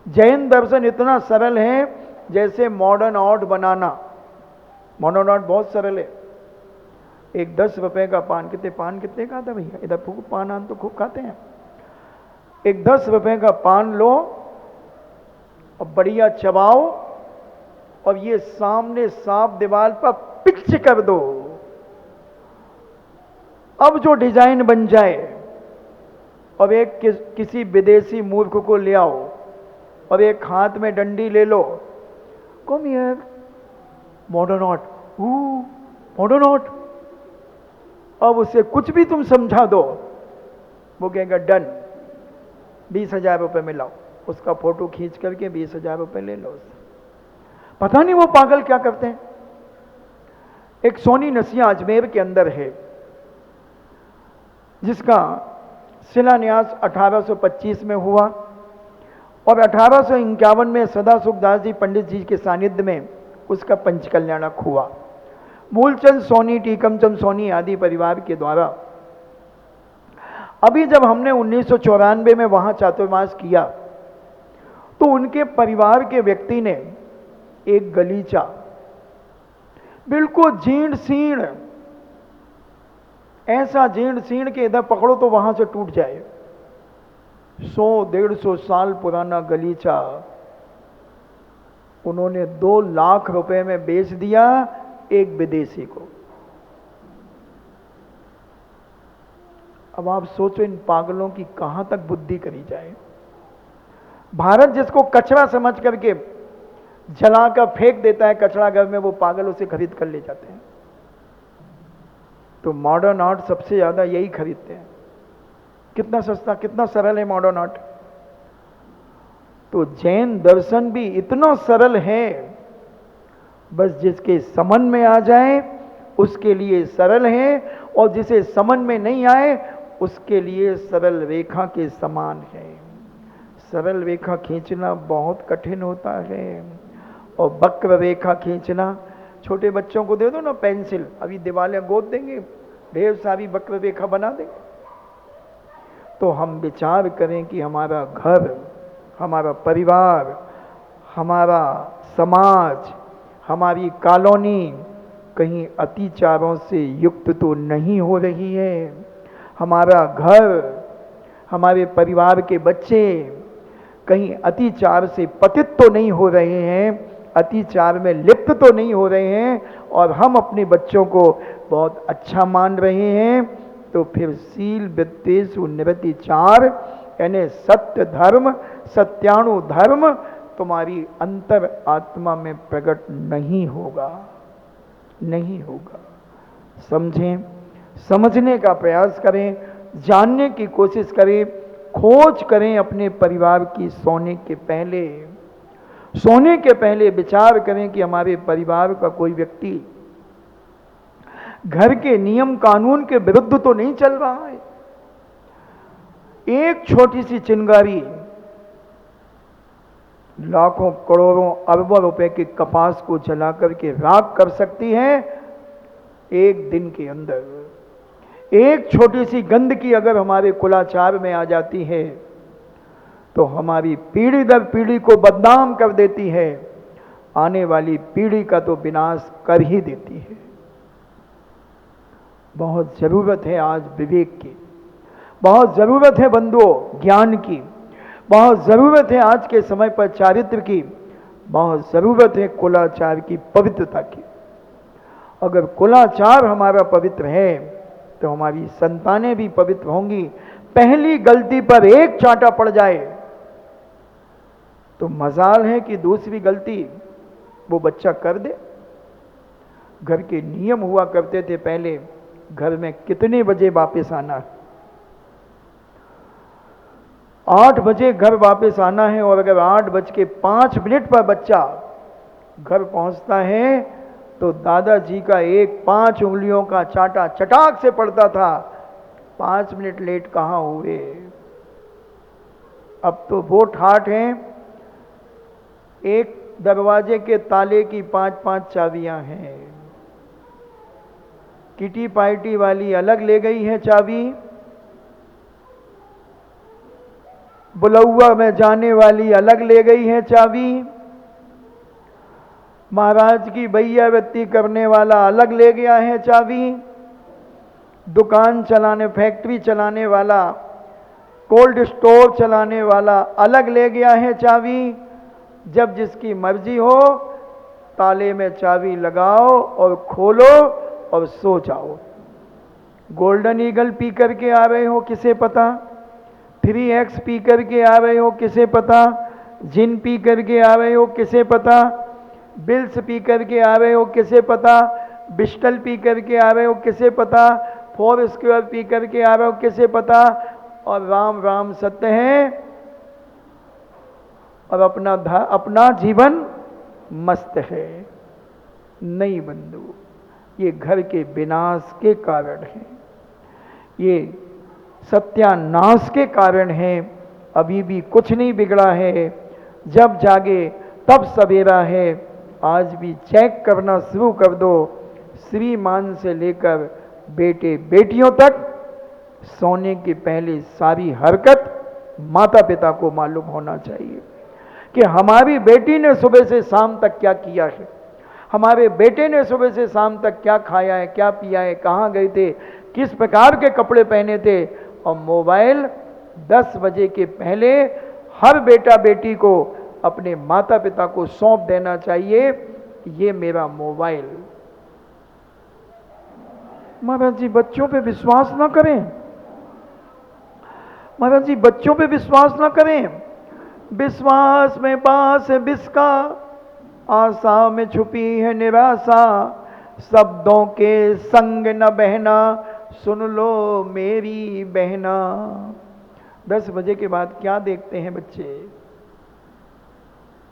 [SPEAKER 1] जैन दर्शन इतना सरल है जैसे मॉडर्न आर्ट बनाना। मॉडर्न आर्ट बहुत सरल है। एक 10 रुपए का पान, पान कितने का था भैया? इधर पान तो खूब खाते हैं। एक 10 रुपए का पान लो और बढ़िया चबाओ, और ये सामने साफ दीवार पर पिच कर दो। अब जो डिजाइन बन जाए, और एक किसी विदेशी मूर्ख को ले आओ और एक हाथ में डंडी ले लो, come here, modern art, modern art. अब उसे कुछ भी तुम समझा दो, वो कहेगा डन, 20,000 रुपये में लाओ। उसका फोटो खींच करके 20,000 रुपये ले लो उससे। पता नहीं वो पागल क्या करते हैं। एक सोनी नसिया अजमेर के अंदर है, जिसका शिलान्यास 1825 में हुआ, और 1851 में सदासुखदास जी पंडित जी के सानिध्य में उसका पंचकल्याणक हुआ। मूलचंद सोनी, टीकमचंद सोनी आदि परिवार के द्वारा। अभी जब हमने 1994 में वहां चातुर्मास किया, तो उनके परिवार के व्यक्ति ने एक गलीचा, बिल्कुल जीर्ण शीर्ण, ऐसा जीर्ण शीर्ण के इधर पकड़ो तो वहां से टूट जाए, 100-150 साल पुराना गलीचा उन्होंने 2 लाख रुपए में बेच दिया एक विदेशी को। अब आप सोचो इन पागलों की कहां तक बुद्धि करी जाए। भारत जिसको कचरा समझ करके जलाकर फेंक देता है कचरा घर में, वो पागल उसे खरीद कर ले जाते हैं। तो मॉडर्न आर्ट सबसे ज्यादा यही खरीदते हैं। कितना सस्ता, कितना सरल है मॉडर्न आर्ट। तो जैन दर्शन भी इतना सरल है, बस जिसके समझ में आ जाए उसके लिए सरल है, और जिसे समझ में नहीं आए उसके लिए सरल रेखा के समान है। सरल रेखा खींचना बहुत कठिन होता है, और वक्र रेखा खींचना, छोटे बच्चों को दे दो ना पेंसिल, अभी दिवालें गोद देंगे, ढेर सारी वक्र रेखा बना देंगे। तो हम विचार करें कि हमारा घर, हमारा परिवार, हमारा समाज, हमारी कॉलोनी कहीं अतिचारों से युक्त तो नहीं हो रही है। हमारा घर, हमारे परिवार के बच्चे कहीं अतिचार से पतित तो नहीं हो रहे हैं, अतिचार में लिप्त तो नहीं हो रहे हैं, और हम अपने बच्चों को बहुत अच्छा मान रहे हैं। तो फिर शील वित्तेषु निरतिचार यानी सत्य धर्म, सत्याणु धर्म तुम्हारी अंतर आत्मा में प्रकट नहीं होगा, नहीं होगा। समझें, समझने का प्रयास करें, जानने की कोशिश करें, खोज करें अपने परिवार की। सोने के पहले विचार करें कि हमारे परिवार का कोई व्यक्ति घर के नियम कानून के विरुद्ध तो नहीं चल रहा है। एक छोटी सी चिंगारी लाखों करोड़ों अरबों रुपए के कपास को जला करके राख कर सकती है एक दिन के अंदर। एक छोटी सी गंदगी अगर हमारे कुलाचार में आ जाती है तो हमारी पीढ़ी दर पीढ़ी को बदनाम कर देती है, आने वाली पीढ़ी का तो विनाश कर ही देती है। बहुत जरूरत है आज विवेक की, बहुत जरूरत है बंधुओं ज्ञान की, बहुत जरूरत है आज के समय पर चारित्र की, बहुत जरूरत है कुलाचार की, पवित्रता की। अगर कुलाचार हमारा पवित्र है तो हमारी संतानें भी पवित्र होंगी। पहली गलती पर एक चांटा पड़ जाए तो मजाल है कि दूसरी गलती वो बच्चा कर दे। घर के नियम हुआ करते थे पहले, घर में कितने बजे वापस आना, 8 बजे घर वापस आना है, और अगर 8:05 पर बच्चा घर पहुंचता है तो दादाजी का एक 5 उंगलियों का चाटा चटाक से पड़ता था। 5 मिनट लेट कहां हुए। अब तो वो ठाठ हैं, एक दरवाजे के ताले की 5-5 चाबियां हैं। किटी पार्टी वाली अलग ले गई है चाबी, बुलौआ में जाने वाली अलग ले गई है चाबी, महाराज की भैयावृत्ति करने वाला अलग ले गया है चाबी, दुकान चलाने, फैक्ट्री चलाने वाला, कोल्ड स्टोर चलाने वाला अलग ले गया है चाबी। जब जिसकी मर्जी हो ताले में चाबी लगाओ और खोलो और सो जाओ। गोल्डन ईगल पी करके आ रहे हो किसे पता, 3X पी करके आ रहे हो किसे पता, जिन पी करके आ रहे हो किसे पता, बिल्स पी करके आ रहे हो किसे पता, बिस्टल पी करके आ रहे हो किसे पता, 4 स्क्वायर पी करके आ रहे हो किसे पता। और राम राम सत्य है और अपना जीवन मस्त है। नहीं बंधु, ये घर के विनाश के कारण है, ये सत्यानाश के कारण है। अभी भी कुछ नहीं बिगड़ा है, जब जागे तब सवेरा है। आज भी चेक करना शुरू कर दो, श्रीमान से लेकर बेटे बेटियों तक। सोने के पहले सारी हरकत माता पिता को मालूम होना चाहिए कि हमारी बेटी ने सुबह से शाम तक क्या किया है, हमारे बेटे ने सुबह से शाम तक क्या खाया है, क्या पिया है, कहाँ गए थे, किस प्रकार के कपड़े पहने थे। और मोबाइल 10 बजे के पहले हर बेटा बेटी को अपने माता पिता को सौंप देना चाहिए, ये मेरा मोबाइल। महाराज जी बच्चों पे विश्वास ना करें, महाराज जी बच्चों पे विश्वास ना करें। विश्वास में बास है विष का, आशा में छुपी है निराशा, शब्दों के संग न बहना, सुन लो मेरी बहना। 10 बजे के बाद क्या देखते हैं बच्चे,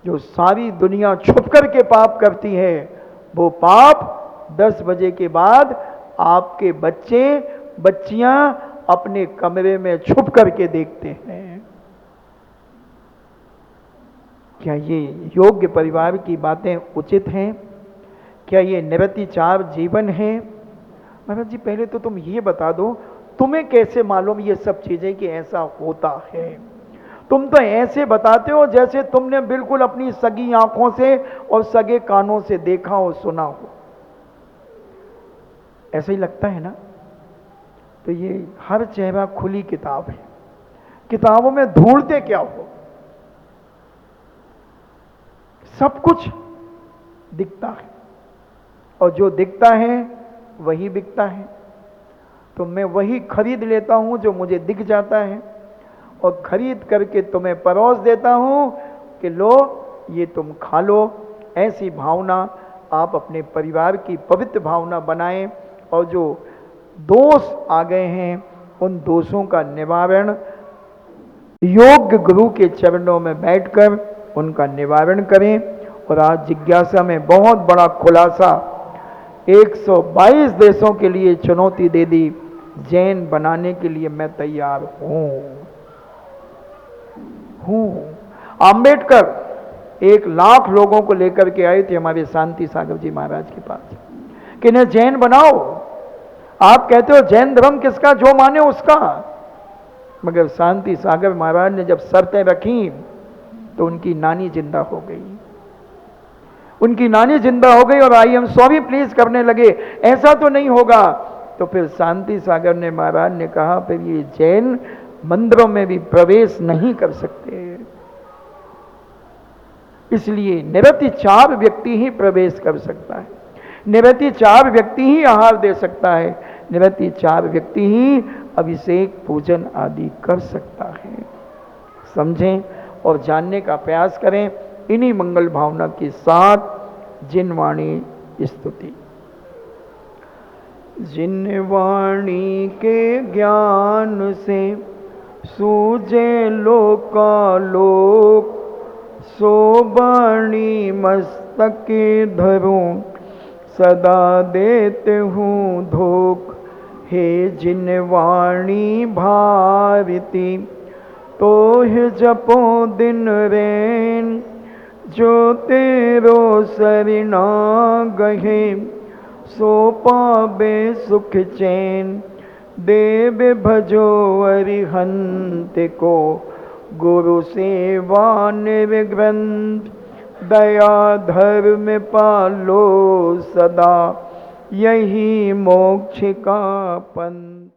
[SPEAKER 1] जो सारी दुनिया छुप करके पाप करती है वो पाप 10 बजे के बाद आपके बच्चे बच्चियां अपने कमरे में छुप करके देखते हैं। क्या ये योग्य परिवार की बातें उचित हैं? क्या ये निरतिचार जीवन है? महाराज जी पहले तो तुम ये बता दो, तुम्हें कैसे मालूम ये सब चीजें कि ऐसा होता है? तुम तो ऐसे बताते हो जैसे तुमने बिल्कुल अपनी सगी आंखों से और सगे कानों से देखा हो, सुना हो। ऐसा ही लगता है ना? तो ये हर चेहरा खुली किताब है, किताबों में ढूंढते क्या हो? सब कुछ दिखता है, और जो दिखता है वही बिकता है। तो मैं वही खरीद लेता हूं जो मुझे दिख जाता है, और खरीद करके तुम्हें परोस देता हूं कि लो ये तुम खा लो। ऐसी भावना आप अपने परिवार की पवित्र भावना बनाएं, और जो दोष आ गए हैं उन दोषों का निवारण योग्य गुरु के चरणों में बैठकर उनका निवारण करें। और आज जिज्ञासा में बहुत बड़ा खुलासा, 122 देशों के लिए चुनौती दे दी, जैन बनाने के लिए मैं तैयार हूं। आम्बेडकर 1 लाख लोगों को लेकर के आए थे हमारे शांति सागर जी महाराज के पास कि इन्हें जैन बनाओ। आप कहते हो जैन धर्म किसका? जो माने उसका। मगर शांति सागर महाराज ने जब शर्तें रखी तो उनकी नानी जिंदा हो गई, उनकी नानी जिंदा हो गई और आई एम सॉरी प्लीज करने लगे, ऐसा तो नहीं होगा। तो फिर शांति सागर ने महाराज ने कहा फिर ये जैन मंदिरों में भी प्रवेश नहीं कर सकते, इसलिए निरति 4 व्यक्ति ही प्रवेश कर सकता है, निरति 4 व्यक्ति ही आहार दे सकता है, निरति 4 व्यक्ति ही अभिषेक पूजन आदि कर सकता है। समझें और जानने का प्रयास करें। इन्हीं मंगल भावना के साथ जिनवाणी स्तुति। जिनवाणी के ज्ञान से सूझे लोकालोक, सो वाणी मस्तक धरूं सदा देते हूँ धोख। हे जिनवाणी भारती तोह जपो दिन रैन, जो तेरो सरिना गहे सो पाबे सुख चैन। देव भजो अरिहंत को गुरु सेवा निर्ग्रंथ, दया धर्म पालो सदा यही मोक्ष का पंथ।